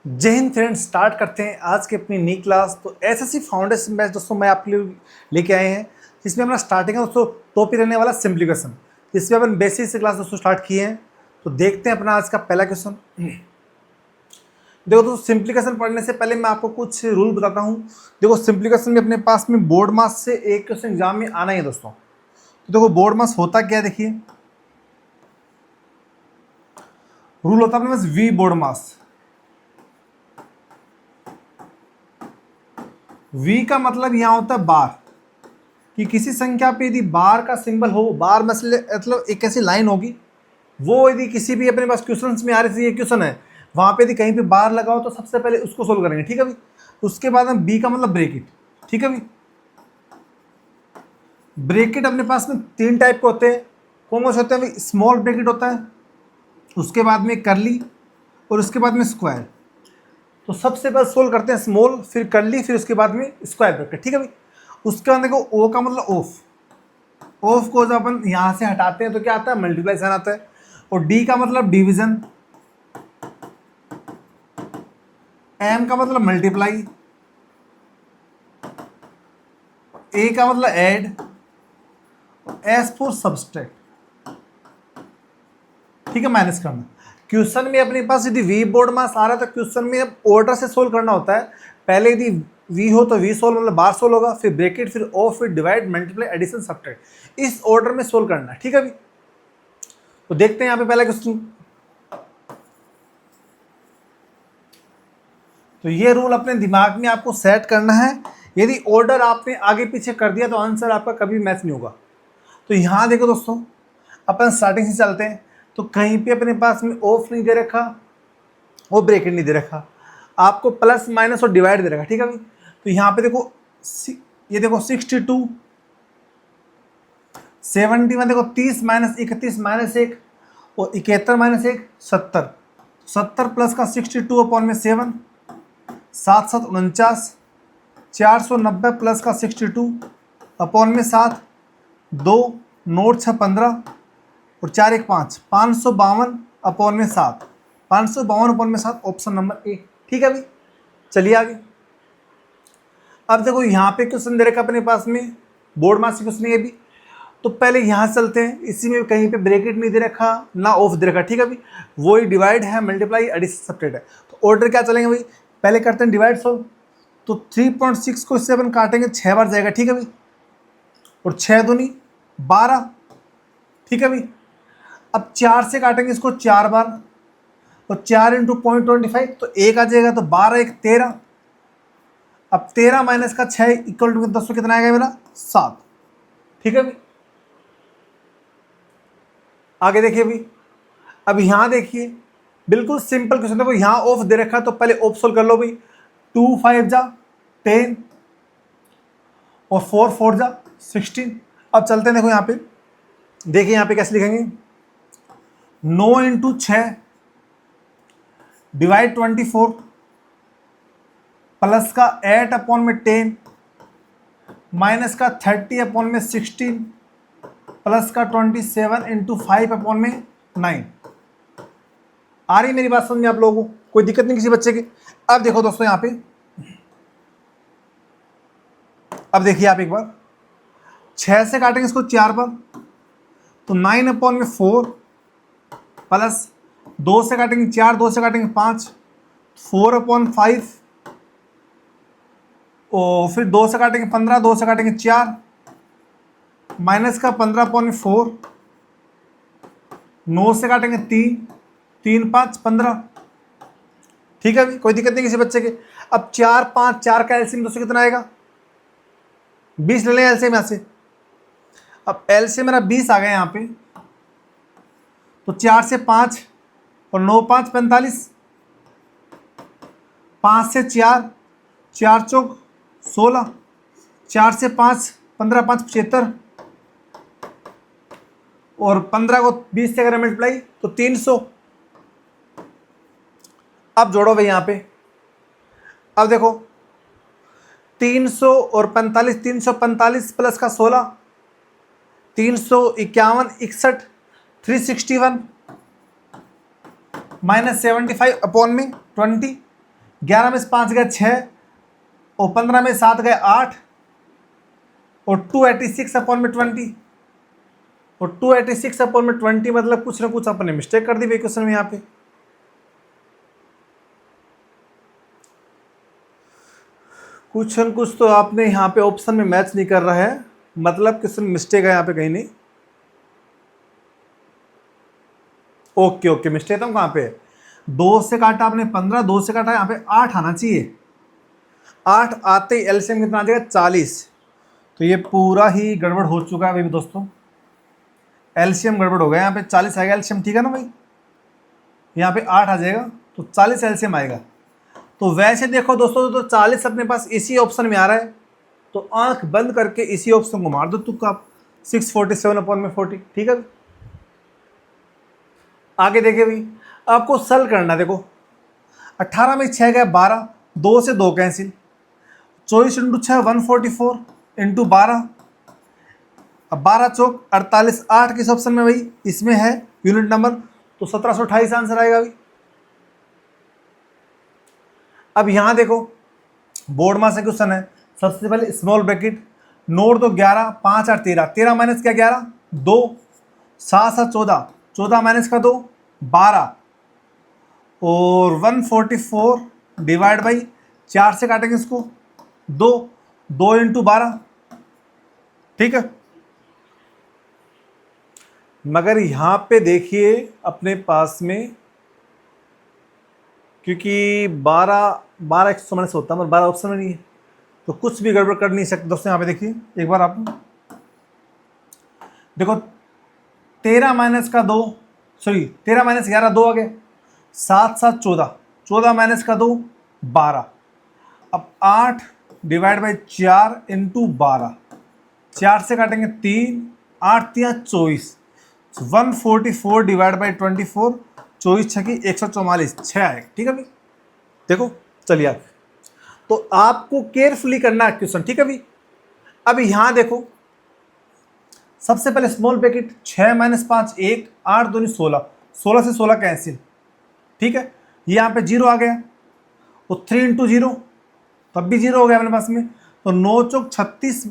जय Hind friends. Start करते हैं आज की अपनी नई क्लास। तो एसएससी फाउंडेशन बैच दोस्तों मैं आपके लिए लेके आए हैं, जिसमें अपना स्टार्टिंग है दोस्तों टॉपिक रहने वाला सिंप्लीफिकेशन। जिसमें अपन बेसिक से क्लास दोस्तों स्टार्ट किए हैं। तो देखते हैं अपना आज का पहला क्वेश्चन। देखो दोस्तों, सिंप्लीफिकेशन पढ़ने से पहले मैं आपको कुछ रूल बताता हूँ। देखो, सिंप्लीफिकेशन में अपने पास में बोर्ड मास से एक क्वेश्चन एग्जाम में आना ही है दोस्तों। तो देखो, बोर्ड मास होता क्या है, देखिए रूल होता है अपने पास वी बोर्ड मास। वी का मतलब यहाँ होता है बार, कि किसी संख्या पे यदि बार का सिंबल हो, बार मतलब एक ऐसी लाइन होगी, वो यदि किसी भी अपने पास क्वेश्चन में आ रही थी, ये क्वेश्चन है, वहाँ पे यदि कहीं पे बार लगाओ तो सबसे पहले उसको सोल्व करेंगे, ठीक है भाई। उसके बाद हम बी का मतलब ब्रेकेट, ठीक है भाई। ब्रेकेट अपने पास में तीन टाइप के होते हैं। कौन कौन से होते हैं भाई? स्मॉल ब्रेकेट होता है, उसके बाद में करली, और उसके बाद में स्क्वायर। तो सबसे पहले सोल्व करते हैं स्मॉल, फिर करली, फिर उसके बाद में स्क्वायर ब्रैकेट, ठीक है भाई। उसके बाद देखो, ओ का मतलब ऑफ। ऑफ को जब अपन यहाँ से हटाते हैं तो क्या आता है? मल्टीप्लाई साइन आता है। और डी का मतलब डिवीजन, एम का मतलब मल्टीप्लाई, ए का मतलब ऐड, एस फॉर सब्सट्रैक्ट, ठीक है, माइनस करना। क्वेश्चन में अपने पास यदि वी बोर्ड मास आ रहा है तो क्वेश्चन में अब ऑर्डर से सोल्व करना होता है। पहले यदि वी हो तो वी सोल्व मतलब बार सोल्व होगा, फिर ब्रैकेट, फिर ओ, फिर डिवाइड, मल्टीप्लाई, एडिशन, सब्ट्रैक्ट। इस ऑर्डर में सोल्व करना है, ठीक है भाई। तो देखते हैं यहाँ पे पहला क्वेश्चन। तो ये रूल अपने दिमाग में आपको सेट करना है। यदि ऑर्डर आपने आगे पीछे कर दिया तो आंसर आपका कभी मैच नहीं होगा। तो यहाँ देखो दोस्तों, अपन स्टार्टिंग से चलते हैं। तो कहीं पे अपने पास में ऑफ नहीं दे रखा, वो ब्रैकेट नहीं दे रखा, आपको प्लस माइनस और डिवाइड दे रखा, ठीक है भाई। तो यहाँ पे देखो, ये देखो 62, 71, देखो 30 माइनस 31 माइनस 1, और 71 माइनस 1 70। 70 प्लस का 62 अपॉन में 7, 7 7 49, 490 प्लस का 62 अपॉन में 7, 2 नोट 6 15, और 4 1 5, 552 अपॉन में 7, 552 अपॉन में 7, ऑप्शन नंबर ए, ठीक है भाई। चलिए आगे। अब देखो, यहाँ पे क्वेश्चन दे रखा अपने पास में बोर्ड मास क्वेश्चन है भी। तो पहले यहाँ चलते हैं, इसी में कहीं पे ब्रैकेट नहीं दे रखा ना ऑफ दे रखा, ठीक है भाई। वही डिवाइड है, मल्टीप्लाई, एडिशन, सब्ट्रैक्ट है। तो ऑर्डर क्या चलेंगे भाई? पहले करते हैं डिवाइड सॉल्व। तो 3.6 को इससे अपन काटेंगे, 6 बार जाएगा, ठीक है भाई। और 6 दूनी 12, ठीक है भाई। अब 4 से काटेंगे इसको 4 बार, और 4 इंटू 0.25 तो 1 आ जाएगा। तो 12 1 13। अब 13 माइनस का 6 इक्वल टू 10, कितना आएगा मेरा? 7, ठीक है भाई। आगे देखिए भाई। अब यहाँ देखिए, बिल्कुल सिंपल क्वेश्चन। देखो यहाँ ऑफ दे रखा है तो पहले ऑफ सोल्व कर लो भाई। 2 5 जा 10, और 4 4 जा 16। अब चलते हैं, देखो यहाँ पे देखिए, यहाँ पे कैसे लिखेंगे? 9 इंटू 6 डिवाइड 24, प्लस का 8 अपॉन में 10, माइनस का 30 अपॉन में 16, प्लस का 27 इंटू 5 अपॉन में 9। आ रही मेरी बात समझ में आप लोगों को? कोई दिक्कत नहीं किसी बच्चे की? अब देखो दोस्तों यहाँ पे, अब देखिए आप एक बार, 6 से काटेंगे इसको 4 बार, तो 9 अपॉन में 4, प्लस 2 से काटेंगे 4, 2 से काटेंगे 5, 4 अपॉन 5, और फिर 2 से काटेंगे 15, 2 से काटेंगे 4, माइनस का 15 अपॉन में 4, 9 से काटेंगे 3, 3 5 15, ठीक है भाई। कोई दिक्कत नहीं किसी बच्चे के? अब 4 5 4 का एलसीएम दोस्तों कितना आएगा? 20 ले लें एलसीएम यहाँ से। अब एलसीएम मेरा 20 आ गया यहाँ पे। तो 4 से 5 और 9 5 45, 5 से 4, 4 चौक 16, 4 से 5 15 5 75, और 15 को 20 से अगर मल्टीप्लाई तो 300। अब जोड़ो भाई यहाँ पे। अब देखो, 300 और 45, 345 प्लस का 16, 351 61, 361 माइनस 75 अपॉन में 20, 11 में से 5 गए 6, और 15 में 7 गए 8, और 286 अपॉन में 20, और 286 अपॉन में 20 मतलब कुछ ना कुछ अपने मिस्टेक कर दी भाई क्वेश्चन में यहाँ पे। कुछ न कुछ तो आपने यहाँ पे ऑप्शन में मैच नहीं कर रहा है, मतलब क्वेश्चन मिस्टेक है यहाँ पे कहीं नहीं। ओके ओके, मिस्टेक तो कहाँ पे है, 2 से काटा आपने 15, 2 से काटा यहाँ पे 8 आना चाहिए। 8 आते ही एलसीएम कितना आ जाएगा 40। तो ये पूरा ही गड़बड़ हो चुका है भाई दोस्तों, एलसीएम गड़बड़ हो गया, यहाँ पे 40 आएगा एलसीएम, ठीक है ना भाई। यहाँ पे 8 आ जाएगा तो 40 एलसीएम आएगा। तो वैसे देखो दोस्तों तो 40 अपने पास इसी ऑप्शन में आ रहा है, तो आंख बंद करके इसी ऑप्शन को मार दो तुक्का आप, 647 अपॉन में 40, ठीक है। आगे देखिए भाई, आपको सल करना, देखो 18 में 6 गए 12, 2 से 2 कैंसिल, 24 इंटू 6 144 इंटू 12, अब 12 चौक 48, 8 किस ऑप्शन में भाई, इसमें है यूनिट नंबर, तो 1728 आंसर आएगा भाई। अब यहां देखो बोर्ड में से क्वेश्चन है, सबसे पहले स्मॉल ब्रैकेट, नोट दो 11, 5 और 13, 13 माइनस क्या 11 2, 7 7 14, 14 माइनस का 2 12, और 144 डिवाइड बाई 4 से काटेंगे इसको 2, 2 इंटू 12, ठीक है। मगर यहाँ पे देखिए अपने पास में, क्योंकि 12 100 से होता है, मगर 12 ऑप्शन में नहीं है, तो कुछ भी गड़बड़ कर नहीं सकते दोस्तों। यहाँ पे देखिए एक बार आप देखो, 13 माइनस का 2, सॉरी 13 माइनस 11 2 आ गए, 7 7 14, 14 माइनस का 2 12, अब 8 डिवाइड बाई 4 इंटू 12, 4 से काटेंगे 3, 8 3 24, 144 डिवाइड बाई 24, 24 छकी 144, 6 आएगा, ठीक है भाई। देखो चलिए आप, तो आपको केयरफुली करना है क्वेश्चन, ठीक है भाई। अब यहां देखो सबसे पहले स्मॉल ब्रैकेट, 6 माइनस 5 1, 8 दूनी 16, 16 से 16 कैंसिल, ठीक है। ये यहाँ पे 0 आ गया, और 3 इंटू 0 तब भी 0 हो गया अपने पास में, तो 9 चौक 36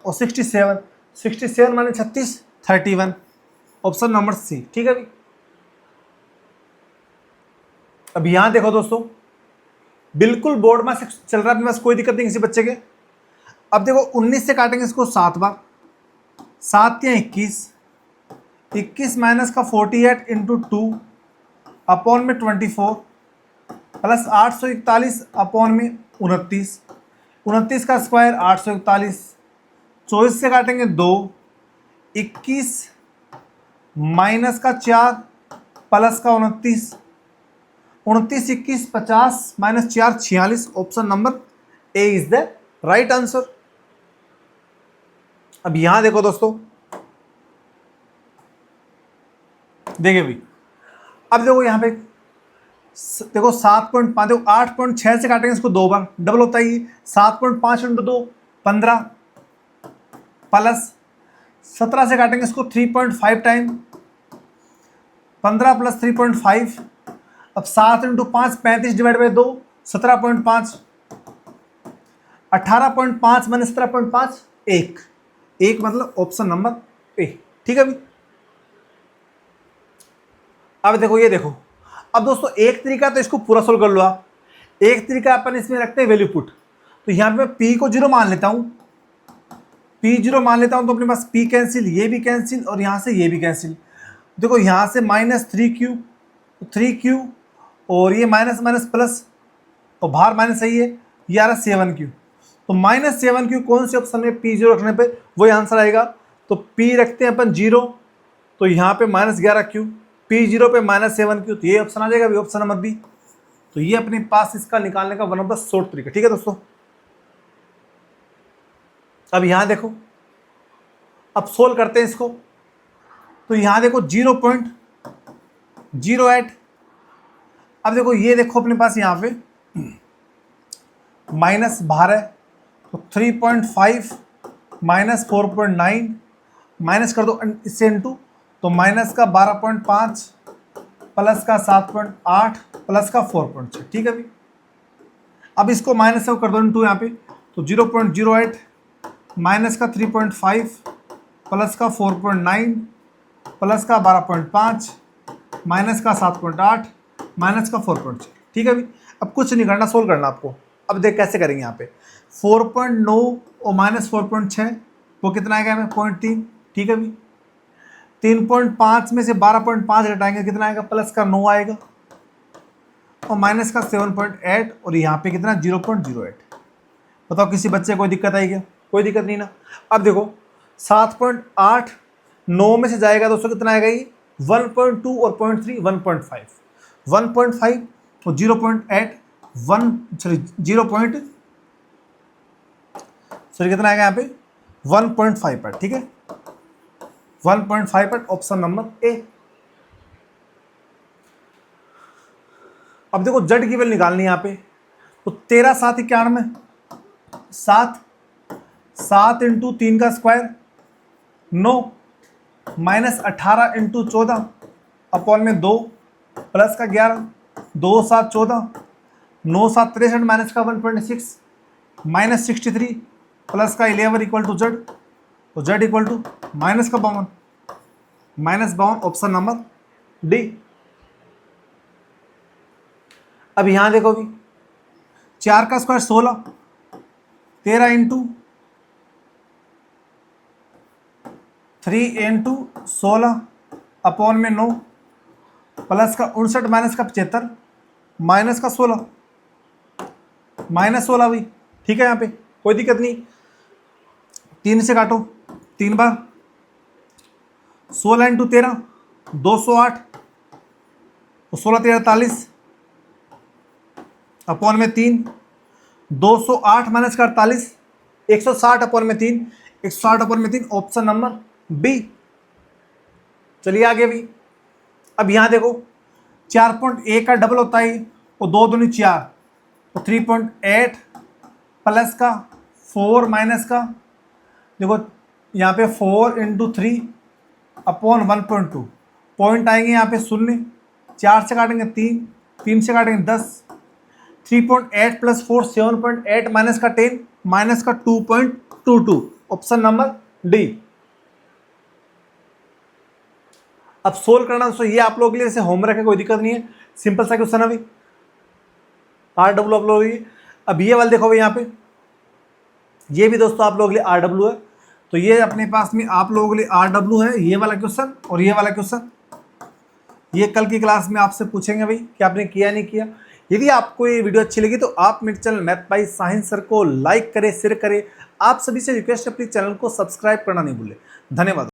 और 67, 67 माइनस 36 31, ऑप्शन नंबर सी, ठीक है भाई। अब यहां देखो दोस्तों, बिल्कुल बोर्ड में से चल रहा है अपने पास, कोई दिक्कत नहीं किसी बच्चे के। अब देखो 19 से काटेंगे इसको 7 बार, 7 या 21, 21 माइनस का 48 इंटू 2 अपॉन में 24, प्लस 841 अपॉन में 29, 29 का स्क्वायर 841, 24 से काटेंगे 2, 21 माइनस का 4 प्लस का 29, 29 21 50 minus 4 46, option number A is the right answer. अब यहां देखो दोस्तों, देखिए भाई, अब देखो यहां पे देखो 7.5, देखो 8.6 से काटेंगे इसको 2 बार, डबल होता है ये, 7.5 इंटू 2 15, प्लस 17 से काटेंगे इसको 3.5 टाइम, 15 प्लस 3.5, अब 7 इंटू 5 35 डिवाइड बाई 2 17.5, 18.5 माइनस 17.5 1, एक मतलब ऑप्शन नंबर ए, ठीक है भाई। अब देखो ये देखो, अब दोस्तों एक तरीका तो इसको पूरा सोल्व कर लो आप, एक तरीका अपन इसमें रखते हैं वैल्यू पुट। तो यहां पे मैं p को 0 मान लेता हूं, p 0 मान लेता हूं, तो अपने पास p कैंसिल, ये भी कैंसिल, और यहां से ये भी कैंसिल। देखो यहां से -3q, 3q, और ये माइनस माइनस प्लस, और बाहर माइनस सही है, ये आ रहा 7q, तो -7q कौन से ऑप्शन में p 0 रखने पे वही आंसर आएगा। तो p रखते हैं अपन 0, तो यहाँ पे -11q, p 0 पे -7q, तो ये ऑप्शन आ जाएगा, ऑप्शन नंबर बी। तो ये अपने पास इसका निकालने का वन ऑफ द शॉर्ट तरीका, ठीक है दोस्तों। अब यहां देखो, अब सोल्व करते हैं इसको, तो यहां देखो 0.08, अब देखो ये देखो अपने पास यहां पे माइनस बाहर है, तो 3.5 माइनस 4.9, माइनस कर दो इससे इंटू, तो माइनस का 12.5 प्लस का 7.8 प्लस का 4.6, ठीक है भाई। अब इसको माइनस कर दो इनटू यहाँ पे, तो 0.08 माइनस का 3.5 प्लस का 4.9 प्लस का 12.5 माइनस का 7.8 माइनस का 4.6। ठीक है अभी, अब कुछ नहीं करना, सोल्व करना आपको। अब देख कैसे करेंगे यहाँ पे, 4.9 और माइनस 4.6 वो कितना आएगा हमें 0.3। ठीक है अभी 3.5 में से 12.5 घटाएंगे कितना आएगा, प्लस का 9 आएगा और माइनस का 7.8 और यहाँ पे कितना 0.08। बताओ किसी बच्चे को कोई दिक्कत आई क्या? कोई दिक्कत नहीं ना। अब देखो 7.8 9 में से जाएगा दोस्तों कितना आएगा ये 1.2 और 0.3 1.5 1.5 और 0.8 कितना आएगा यहाँ पे 1.5 पर। ठीक है 1.5 पर ऑप्शन नंबर ए। अब देखो जेड की वैल्यू निकालनी है यहाँ पे, तो 13 7 91 7 इंटू 3 का स्क्वायर 9 माइनस 18 इंटू 14 अपॉन में 2 प्लस का 11 2 7 14 9 7 63 माइनस का 126 माइनस 63 प्लस का 11 इक्वल टू जेड, तो जेड इक्वल टू माइनस का 52 ऑप्शन नंबर डी। अब यहां देखो भी 4 का स्क्वायर 16 13 इंटू 3 इंटू 16 अपॉन में 9 प्लस का 59 माइनस का 75 माइनस का 16 भी। ठीक है यहाँ पे कोई दिक्कत नहीं, 3 से काटो 3 बार 16 इंटू 13 208 तो 16 13 48 अपॉन में 3 208 माइनस का 48 160 अपॉन में 3 160 अपॉन में 3 ऑप्शन नंबर बी। चलिए आगे भी। अब यहां देखो 4.1 का डबल होता है वो 2 दूनी 4 तो 3.8 प्लस का 4 माइनस का देखो यहाँ पे 4 इंटू 3 अपॉन 1.2 पॉइंट आएंगे यहाँ पे 0 4 से काटेंगे 3 से काटेंगे 10 3.8 प्लस 4 7.8 माइनस का 10 माइनस का 2.22 ऑप्शन नंबर डी। अब सोल्व करना दोस्तों ये आप लोगों के लिए जैसे होमवर्क है, कोई दिक्कत नहीं है, सिंपल सा क्वेश्चन अभी RW आप लोग। अब ये वाला देखो भाई यहाँ पे ये भी दोस्तों आप लोगों के लिए RW है, तो ये अपने पास में आप लोगों के लिए RW है ये वाला क्वेश्चन और ये वाला क्वेश्चन। ये कल की क्लास में आपसे पूछेंगे भाई कि आपने किया नहीं किया। यदि आपको ये वीडियो अच्छी लगी तो आप मेरे चैनल मैथ बाय साहिल सर को लाइक करें, शेयर करें। आप सभी से रिक्वेस्ट है प्लीज चैनल को सब्सक्राइब करना नहीं भूलें। धन्यवाद।